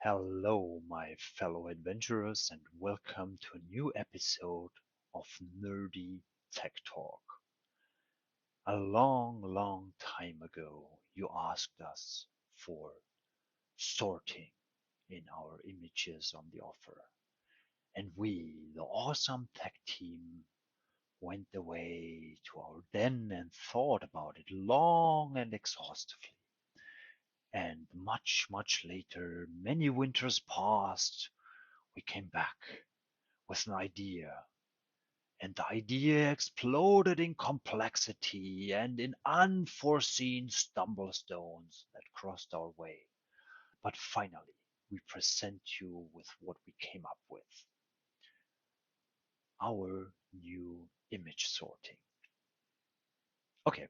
Hello, my fellow adventurers, and welcome to a new episode of Nerdy Tech Talk. A long time ago, you asked us for sorting in our images on the offer, and we, the awesome tech team, went away to our den and thought about it long and exhaustively. And much later, many winters passed, we came back with an idea. And the idea exploded in complexity and in unforeseen stumblestones that crossed our way. But finally, we present you with what we came up with, our new image sorting. Okay,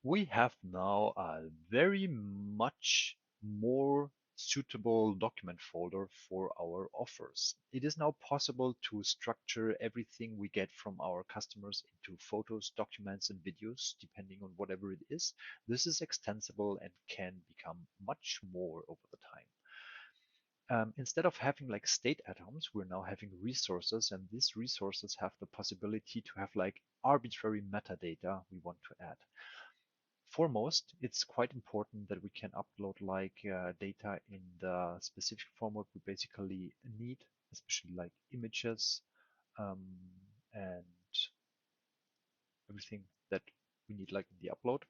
we have now a very much more suitable document folder for our offers. It is now possible to structure everything we get from our customers into photos, documents, and videos, depending on whatever it is. This is extensible and can become much more over the time. Instead of having like state atoms, we're now having resources, and these resources have the possibility to have like arbitrary metadata we want to add. Foremost, it's quite important that we can upload like data in the specific format we basically need, especially like images um, and everything that we need like in the upload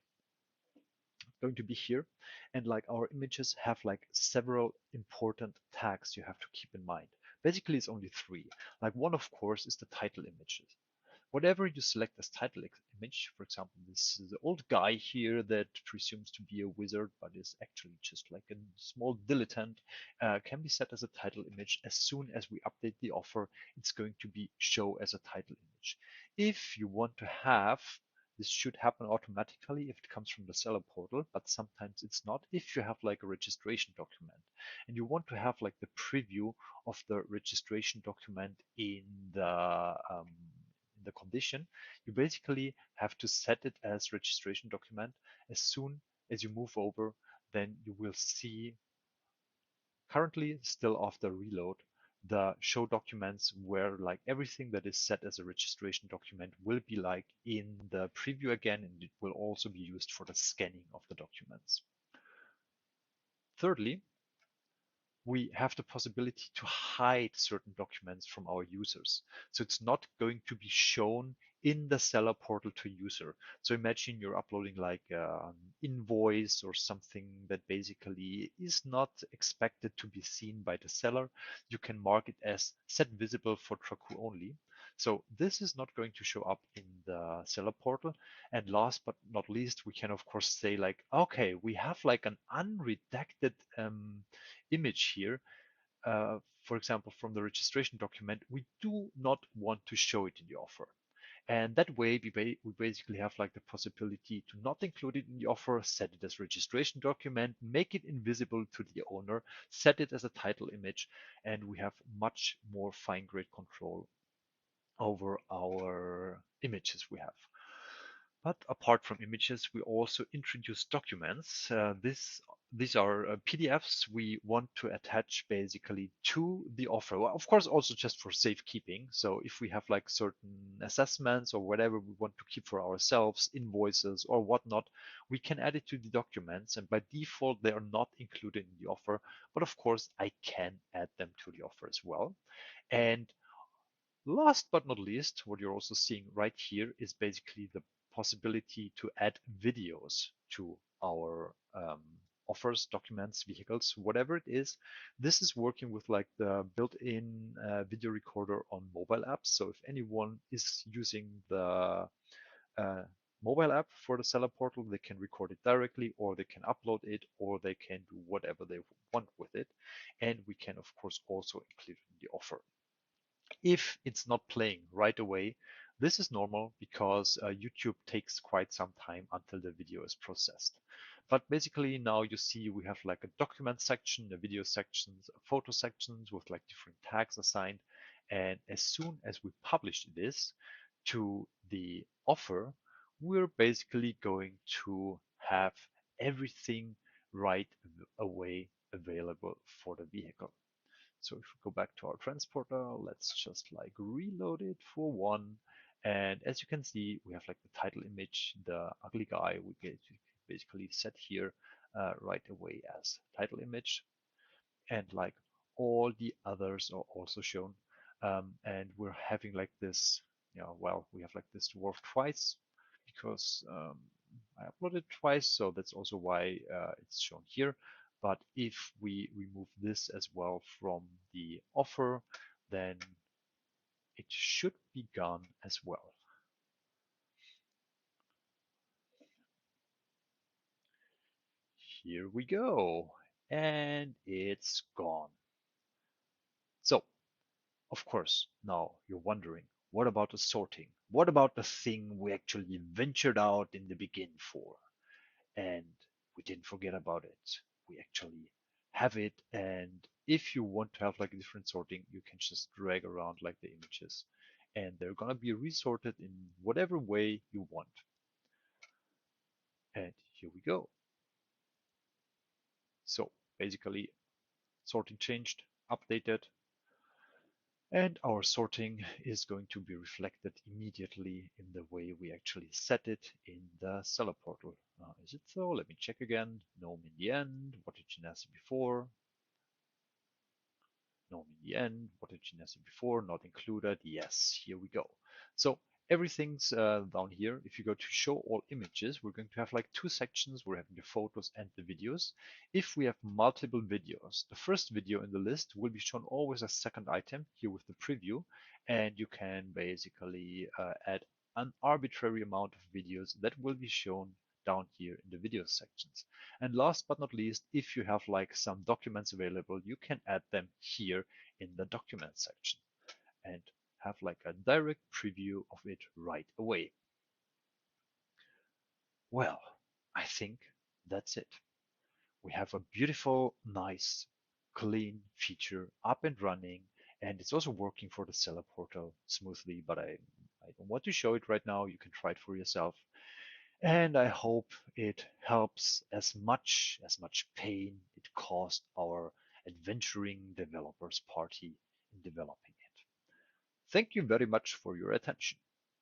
going to be here. And like our images have like several important tags you have to keep in mind. Basically, it's only three. Like one, of course, is the title images. Whatever you select as title image, for example, this is the old guy here that presumes to be a wizard but is actually just like a small dilettante, can be set as a title image. As soon as we update the offer, it's going to be show as a title image. If you want to have this should happen automatically if it comes from the seller portal, but sometimes it's not. If you have like a registration document and you want to have like the preview of the registration document in the condition, you basically have to set it as registration document. As soon as you move over, then you will see currently still after reload the show documents where like everything that is set as a registration document will be like in the preview again, and it will also be used for the scanning of the documents. Thirdly, we have the possibility to hide certain documents from our users. So it's not going to be shown in the seller portal to user. So imagine you're uploading like an invoice or something that basically is not expected to be seen by the seller. You can mark it as set visible for Traku only. So this is not going to show up in the seller portal. And last but not least, we can of course say like, okay, we have like an unredacted image here, for example, from the registration document, we do not want to show it in the offer. And that way, we basically have like the possibility to not include it in the offer, set it as registration document, make it invisible to the owner, set it as a title image, and we have much more fine-grained control over our images we have. But apart from images, we also introduce documents. These are PDFs we want to attach basically to the offer. Well, of course, also just for safekeeping. So if we have like certain assessments or whatever we want to keep for ourselves, invoices or whatnot, we can add it to the documents. And by default, they are not included in the offer. But of course, I can add them to the offer as well. And last but not least, what you're also seeing right here is basically the possibility to add videos to our offers, documents, vehicles, whatever it is. This is working with like the built-in video recorder on mobile apps. So if anyone is using the uh, mobile app for the seller portal, they can record it directly, or they can upload it, or they can do whatever they want with it. And we can, of course, also include it in the offer. If it's not playing right away, this is normal because YouTube takes quite some time until the video is processed. But basically now you see we have like a document section, a video sections, a photo sections with like different tags assigned. And as soon as we publish this to the offer, we're basically going to have everything right away available for the vehicle. So if we go back to our transporter, let's just like reload it for one. And as you can see, we have like the title image, the ugly guy we get basically set here right away as title image. And like all the others are also shown. And we're having like this, well, we have like this dwarf twice because I uploaded twice, so that's also why it's shown here. But if we remove this as well from the offer, then it should be gone as well. Here we go. And it's gone. So of course, now you're wondering, what about the sorting? What about the thing we actually ventured out in the beginning for? And we didn't forget about it. We actually have it. And if you want to have like a different sorting, you can just drag around like the images. And they're gonna be resorted in whatever way you want. And here we go. So basically, sorting changed, updated, and our sorting is going to be reflected immediately in the way we actually set it in the seller portal. Is it so? Let me check again. Gnome in the end. What did Genasi before? Gnome in the end. What did Genasi before? Not included. Yes, here we go. So everything's down here. If you go to show all images, we're going to have like two sections. We're having the photos and the videos. If we have multiple videos, the first video in the list will be shown always as second item here with the preview. And you can basically add an arbitrary amount of videos that will be shown down here in the video sections. And last but not least, if you have like some documents available, you can add them here in the document section and have like a direct preview of it right away. Well, I think that's it. We have a beautiful, nice, clean feature up and running, and it's also working for the seller portal smoothly, but I don't want to show it right now. You can try it for yourself. And I hope it helps as much pain it caused our adventuring developers party in developing it. Thank you very much for your attention.